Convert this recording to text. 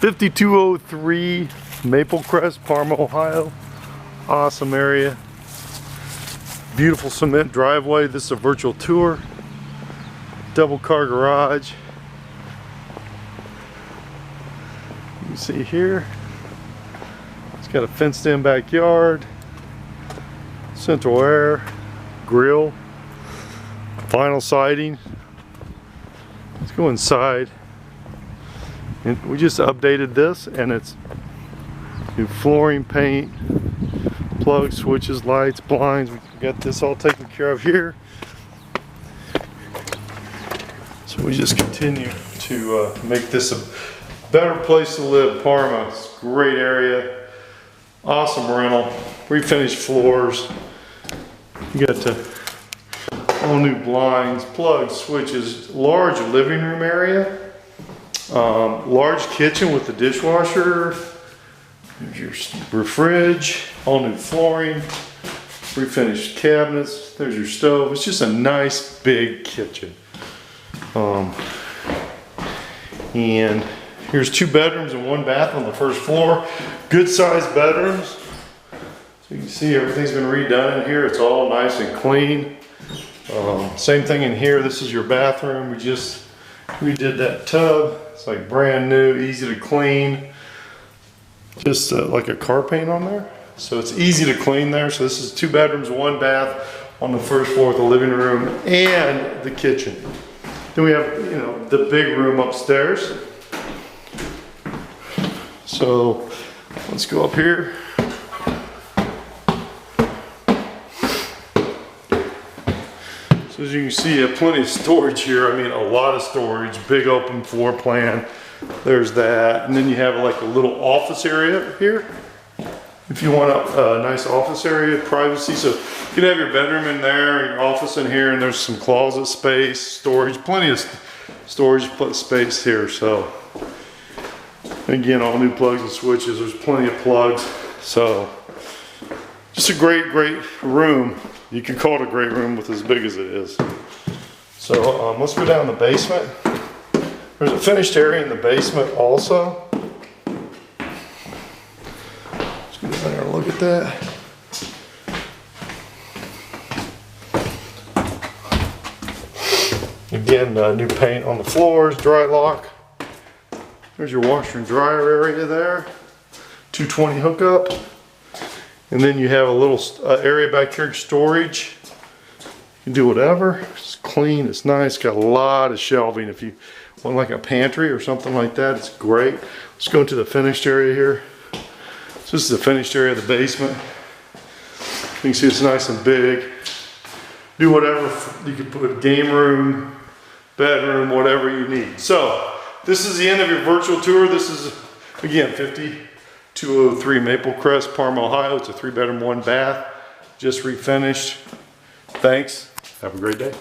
5203 Maplecrest, Parma, Ohio. Awesome area. Beautiful cement driveway. This is a virtual tour. Double car garage. You can see here. It's got a fenced in backyard. Central air. Grill. Vinyl siding. Let's go inside. And we just updated this, and it's new flooring, paint, plugs, switches, lights, blinds. We got this all taken care of here. So we just continue to make this a better place to live. Parma, it's a great area, awesome rental, refinished floors. You got all new blinds, plugs, switches, large living room area. Large kitchen with the dishwasher. There's your fridge, all new flooring, refinished cabinets. There's your stove. It's just a nice big kitchen. And here's 2 bedrooms and 1 bath on the first floor. Good sized bedrooms. So you can see everything's been redone in here. It's all nice and clean. Same thing in here. This is your bathroom. We just redid that tub. It's like brand new, easy to clean. Just like a car paint on there. So it's easy to clean there. So this is 2 bedrooms, 1 bath on the first floor with the living room and the kitchen. Then we have, you know, the big room upstairs. So let's go up here. So as you can see, you have plenty of storage here. I mean, a lot of storage, big open floor plan. There's that. And then you have like a little office area here. If you want a nice office area, privacy. So you can have your bedroom in there, your office in here, and there's some closet space, storage, plenty of storage space here. So again, all new plugs and switches. There's plenty of plugs. So just a great room. You can call it a great room with as big as it is. So let's go down the basement. There's a finished area in the basement also. Let's go down there and look at that. Again, new paint on the floors, dry lock. There's your washer and dryer area there. 220 hookup. And then you have a little area back here, storage. You can do whatever. It's clean, it's nice, got a lot of shelving. If you want like a pantry or something like that, it's great. Let's go into the finished area here. So this is the finished area of the basement. You can see it's nice and big. Do whatever, you can put a game room, bedroom, whatever you need. So this is the end of your virtual tour. This is, again, 5203 Maplecrest, Parma, Ohio. It's a 3 bedroom, 1 bath, just refinished. Thanks. Have a great day.